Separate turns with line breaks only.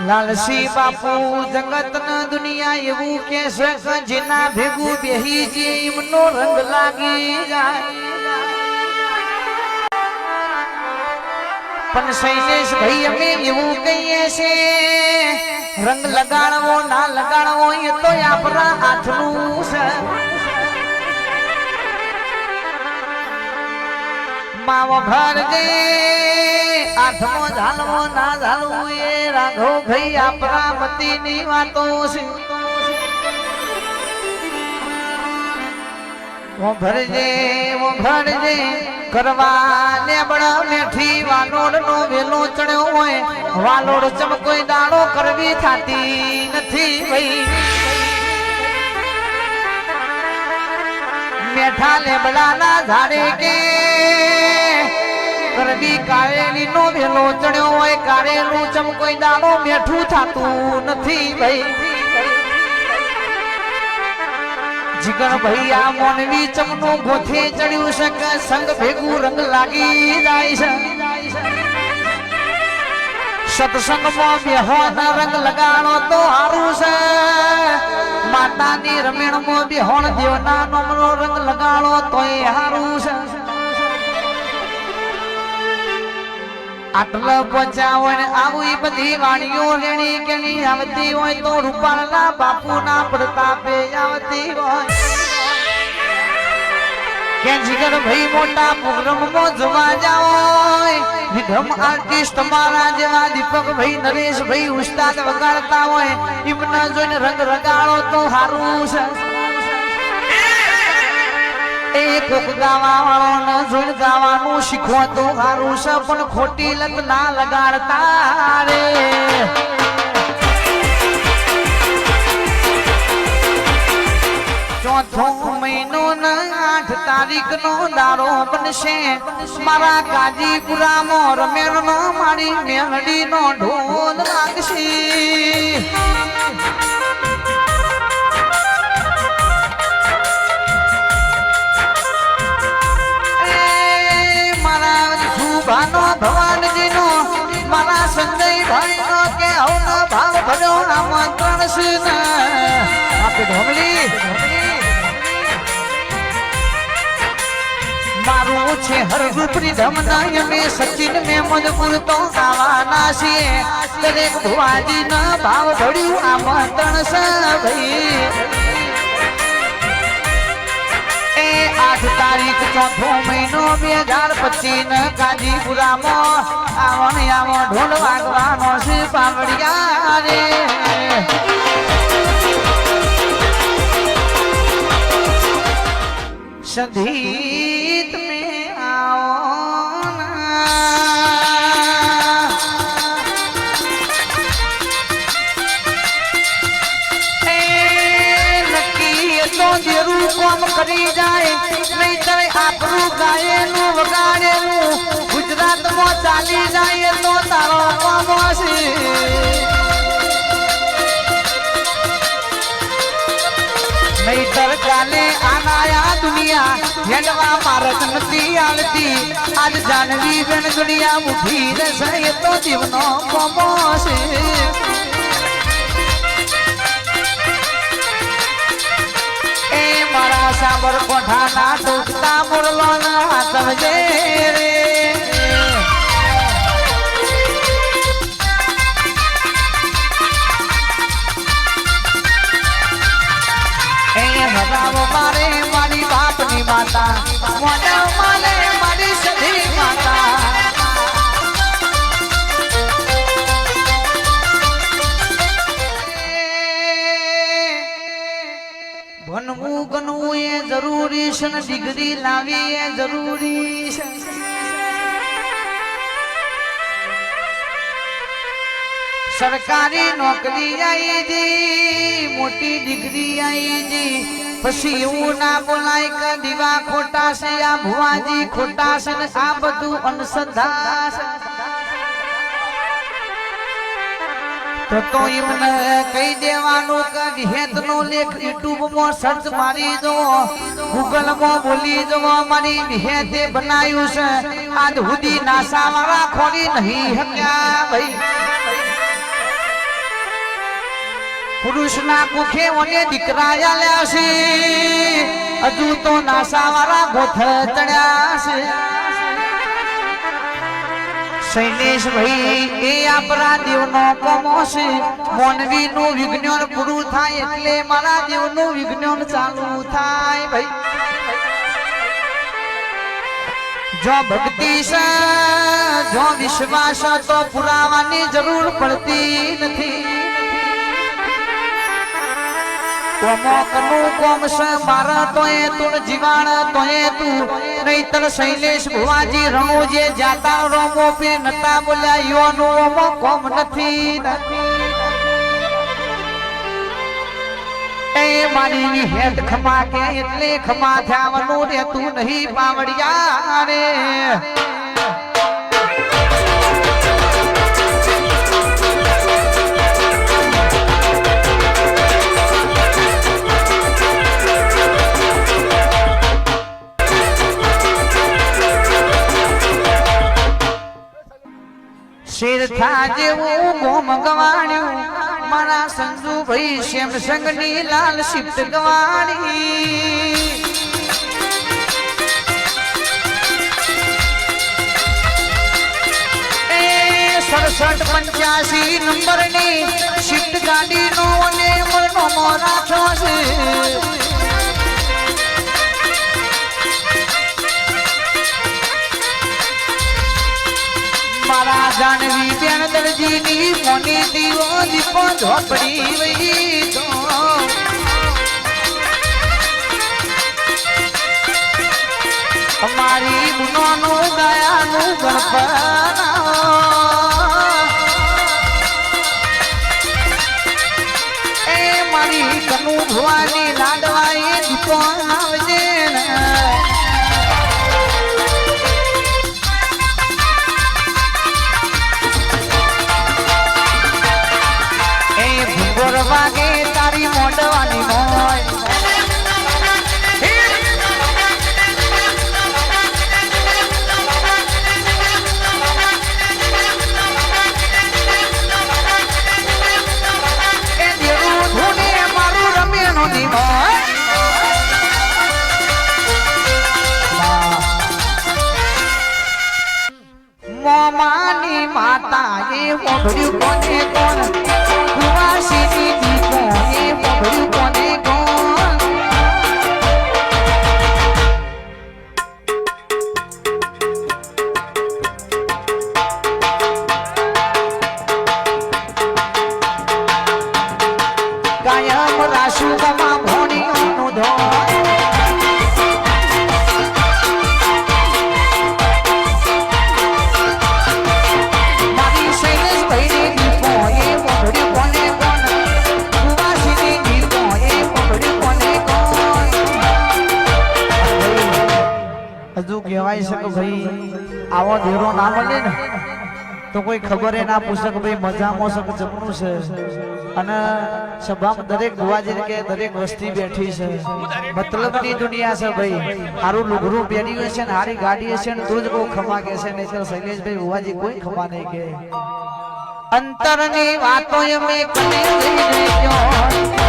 લાલસી બાપુ જગત ના દુનિયા એવું કે છે કે જેના ભેગું બેહી જે એમનો રંગ લાગી જાય પણ શૈલેષ ભાઈ અમે એવું કહીએ છે રંગ લગાડવો ના લગાડવો એ તો આપણા હાથનું છે માવો ભરજે હાથમાં ઝાલવો ના ઝાલવું એ રાઘવ ભાઈ આપણા મતીની વાતો છે વો ભરજે કરવા લેબડા મેઠી વાલોડ નો વેલો ચડ્યો હોય વાલોડ ચમકોઈ દાડો કરવી થાતી નથી ભાઈ મેઠા લેબડા ના ઝાડે કે કરવી કારેલી નો વેલો ચડ્યો હોય કારેલું ચમકોઈ દાડો મેઠું થાતું નથી ભાઈ જીગર ભાઈ આ મોનવી ચમનું ગોથે ચડ્યું છે કે સંગ ભેગું રંગ લાગી જાય છે સત્સંગમાં બેહોના રંગ લગાડો તો હારું છે માતાની રમેણમાં બેહોણ દેવના નોમનો રંગ લગાડો તોય હારું છે આટલા પચાવો ને આવી બધી વાણીઓ લેણી કેણી આવતી હોય તો રૂપાળના બાપુના પ્રતાપે આવતી હોય કે જીગર ભાઈ મોટા પ્રોગ્રામમાં જવા જાઓ વિધમ આર્ટિસ્ટ મારા જેવા દીપક ભાઈ નરેશ ભાઈ ઉસ્તાદ વગાડતા હોય એમના જોઈને રંગ રગાડો તો સારું છે એક ગાવા વાળો ન જોઈને ગાવાનું શીખવો તો સારું છે પણ ખોટી લત ના લગાડતા રે ચોથો મહિનો ના 8 તારીખ નો દારો બનશે મારા કાજીપુરામાં રમેણ નો મારી મેલડી નો ઢોલ લાગશે ભગવાનજી નો મારા સંજય ભાઈ નો કે હવનો ભાવ ભર્યો આમંત્રણ છે ને આપે ઢોમલી મારું છે હરગુપરી ધમના મે સચિન મે મજબૂર તો ગાવાના છીએ દરેક ભુવાજી ના ભાવ ભર્યું આમંત્રણ છે ભાઈ 8 તારીખ ચોથો મહિનો 2025 ન કાજીપુરામાં આવો ઢોલ વાગવાનો છે પાવડિયા રે સંધીત મે આવો નક્કી તો દેરું કામ કરી જાય નહીતર આપણું ગાયેલું વગાડેલું ગુજરાતમાં ચાલી જાય તો તારો કામો છે નહીતર કાલે આનાયા દુનિયા હેડવા મારત નથી આલતી આજ જાનવી બેન દુનિયા ઉભી રહેશે તો જીવનો કામો છે મારા સાબર કોઠાના ટૂંકતા મુરલો ના સમજે રે એ હરાવો મારે મારી બાપની માતા મોડા માલે મારી સધી માતા ભણવું ગણવું એ જરૂરી છે ને ડિગ્રી લાવી એ જરૂરી છે સરકારી નોકરી આવી જી મોટી ડિગ્રી આવી જી પછી એવું ના બોલાય કે દીવા ખોટા છે આ ભુવાજી ખોટા છે ને આ બધું અંધશ્રદ્ધા છે તો એમને કહી દેવાનું કે વિહેતનો લેખ યુટ્યુબ માં સર્ચ મારી દો ગૂગલ માં બોલી દો મારી વિહેતે બનાવ્યું છે આજ સુધી નાસા વાળા ખોરી નહીં હક્યા ભાઈ પુરુષના કુખે ઓને દીકરા આલ્યા છે હજુ તો નાસાવાળા ગોથ ચડ્યા છે શૈલેષ ભાઈ એ આપણા દેવનો કોમો છે મોનવીનું વિજ્ઞાન પૂરું થાય એટલે મારા દેવનું વિજ્ઞાન ચાલુ થાય ભાઈ જો ભક્તિ છે જો વિશ્વાસ તો પુરાવાની જરૂર પડતી નથી કોમોકનું કોમ છે મારા તોય તું જીવાણ તોય તું નહીતર શૈલેષ ભુવાજી રણુજે જાતા રોમો પે નતા બોલ્યા યોનો ઓમો કોમ નથી એ મારી હેત ખમા કે એટલે ખમા થવાનું રે તું નહીં પાવડિયા રે શેર થા જેવું ગોમ ગવાણ્યું મારા સંજુ ભાઈ સેમસંગ ની લાલ શિફ્ટ ગવાણી એ 6785 નંબર ની શિફ્ટ ગાડી નો અને મરનો મોરાઠો છે મારા જાનવી બેન દરજીની મોની દીવો દીપો ઝોપડી વહી તો અમારી ગુનોનું દયાનું ગણપના એ મારી કનુ ભવાની લાડવાઈ દીપો આવજે વાગે તારી મોડવાની મોય એ દેવું ધૂને મારું રમેનો દી મોય મોમાની માતા એ ઓઢ્યું કોને કોણ કુવાસીની દીપો એ ઓઢ્યું કોને કોણ કાયમ રાશુ ગમા ભોણીઓનું ધોન હજુ કહેવાય છે કે ભાઈ આવો દેરો ના મળે ને તો કોઈ ખબર ના પૂછે કે ભાઈ મજામાં છે કે જમણું છે અને સભામાં દરેક ભુવાજી કે દરેક વસ્તી બેઠી છે મતલબની દુનિયા છે ભાઈ સારું લુગરું પહેર્યું છે ને સારી ગાડી છે ને તું જ બહુ ખમા કે છે નહીં શૈલેષભાઈ ભુવાજી કોઈ ખમા નહીં કે અંતરની વાતો મેં કને લઈને ગયો